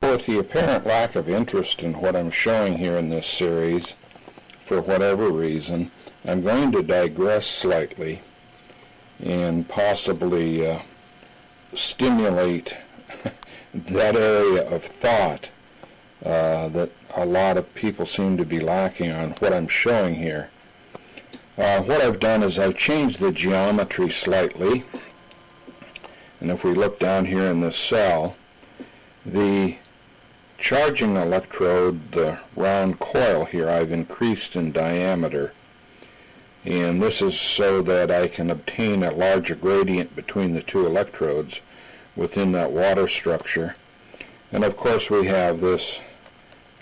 with the apparent lack of interest in what I'm showing here in this series, for whatever reason, I'm going to digress slightly and possibly stimulate that area of thought that a lot of people seem to be lacking on what I'm showing here. What I've done is I've changed the geometry slightly, and if we look down here in this cell, the charging electrode, the round coil here, I've increased in diameter, and this is so that I can obtain a larger gradient between the two electrodes within that water structure. And of course we have this,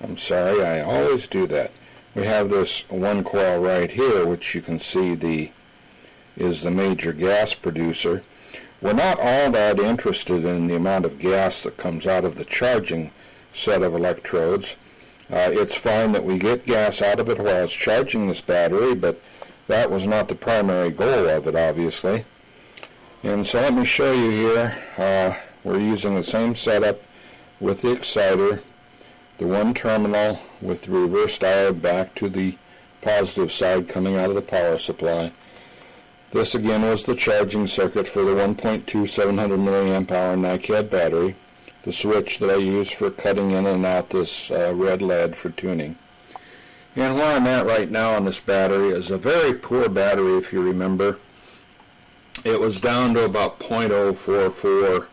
I'm sorry, I always do that. We have this one coil right here, which you can see is the major gas producer. We're not all that interested in the amount of gas that comes out of the charging set of electrodes. It's fine that we get gas out of it while it's charging this battery, but that was not the primary goal of it, obviously. And so let me show you here. We're using the same setup with the exciter, the one terminal with the reverse diode back to the positive side coming out of the power supply. This again was the charging circuit for the 1.2 700 milliamp hour NiCad battery, the switch that I use for cutting in and out this red lead for tuning. And where I'm at right now on this battery is a very poor battery, if you remember. It was down to about 0.044,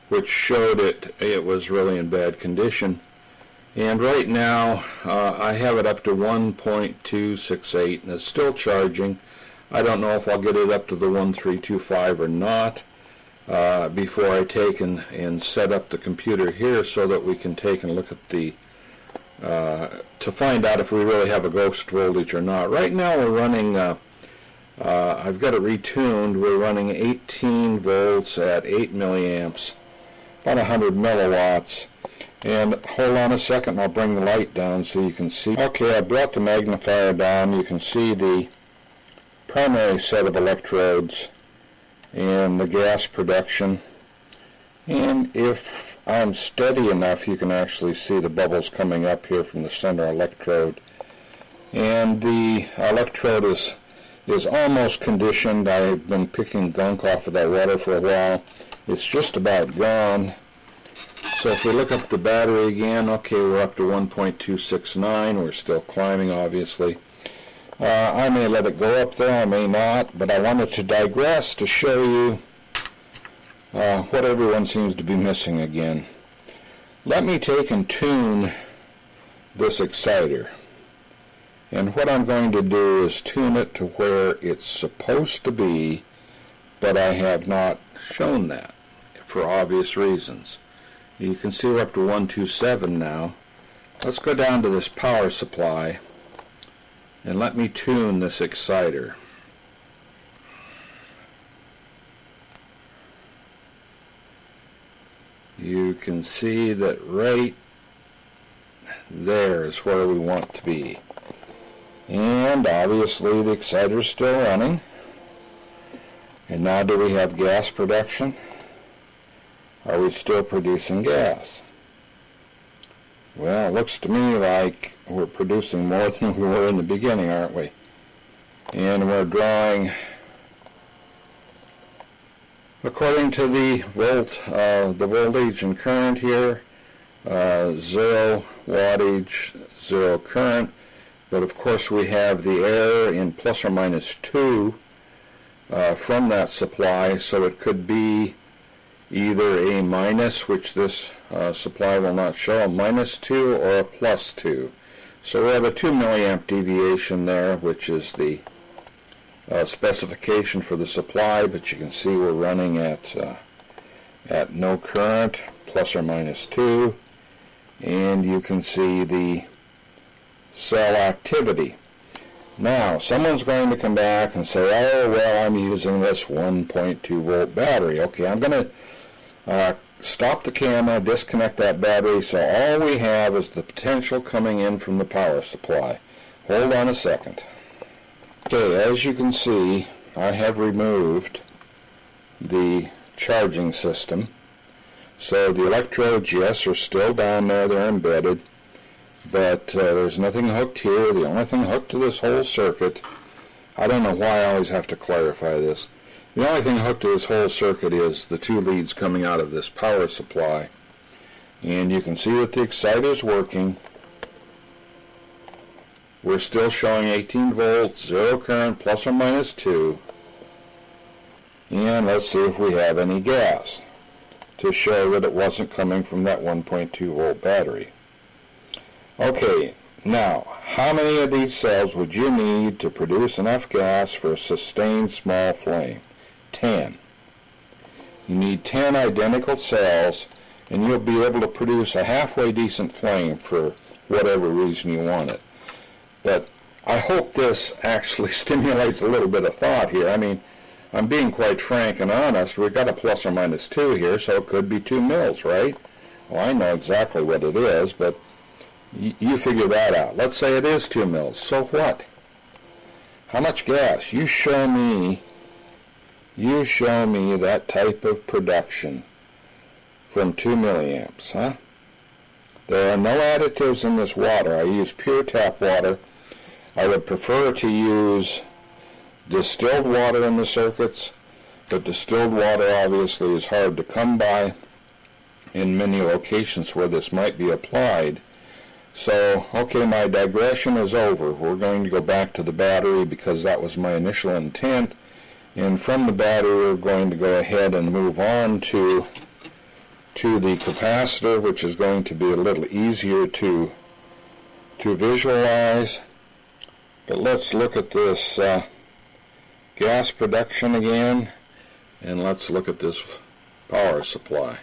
which showed it was really in bad condition. And right now I have it up to 1.268, and it's still charging. I don't know if I'll get it up to the 1325 or not before I take and set up the computer here so that we can take and look at the to find out if we really have a ghost voltage or not. Right now we're running, I've got it retuned, we're running 18 volts at 8 milliamps, about 100 milliwatts. And hold on a second, I'll bring the light down so you can see. Okay, I brought the magnifier down. You can see the primary set of electrodes and the gas production. And if I'm steady enough, you can actually see the bubbles coming up here from the center electrode. And the electrode is almost conditioned. I've been picking gunk off of that water for a while. It's just about gone. So if we look up the battery again, okay, we're up to 1.269. We're still climbing, obviously. I may let it go up there, I may not, but I wanted to digress to show you what everyone seems to be missing again. Let me take and tune this exciter. And what I'm going to do is tune it to where it's supposed to be, but I have not shown that for obvious reasons. You can see we're up to 127 now. Let's go down to this power supply and let me tune this exciter. You can see that right there is where we want to be. And obviously the exciter is still running. And now do we have gas production? Are we still producing gas? Well, it looks to me like we're producing more than we were in the beginning, aren't we? And we're drawing, according to the voltage and current here, 0 wattage, 0 current. But of course we have the error in plus or minus 2 from that supply, so it could be either a minus, which this supply will not show, a minus 2 or a plus 2. So we have a 2 milliamp deviation there, which is the specification for the supply, but you can see we're running at no current, plus or minus 2, and you can see the cell activity. Now, someone's going to come back and say, oh, well, I'm using this 1.2 volt battery. Okay, I'm going to stop the camera, disconnect that battery, so all we have is the potential coming in from the power supply. Hold on a second. Okay, as you can see, I have removed the charging system. So the electrodes, yes, are still down there, they're embedded, but there's nothing hooked here. The only thing hooked to this whole circuit, I don't know why I always have to clarify this, the only thing hooked to this whole circuit is the two leads coming out of this power supply. And you can see that the exciter is working. We're still showing 18 volts, zero current, plus or minus 2. And let's see if we have any gas to show that it wasn't coming from that 1.2 volt battery. Okay, now, how many of these cells would you need to produce enough gas for a sustained small flame? 10. You need 10 identical cells, and you'll be able to produce a halfway decent flame for whatever reason you want it. But I hope this actually stimulates a little bit of thought here. I mean, I'm being quite frank and honest. We've got a plus or minus 2 here, so it could be 2 mils, right? Well, I know exactly what it is, but you figure that out. Let's say it is 2 mils. So what? How much gas? You show me that type of production from 2 milliamps, huh? There are no additives in this water. I use pure tap water. I would prefer to use distilled water in the circuits, but distilled water obviously is hard to come by in many locations where this might be applied. So, okay, my digression is over. We're going to go back to the battery because that was my initial intent. And from the battery, we're going to go ahead and move on to the capacitor, which is going to be a little easier to visualize. But let's look at this gas production again, and let's look at this power supply.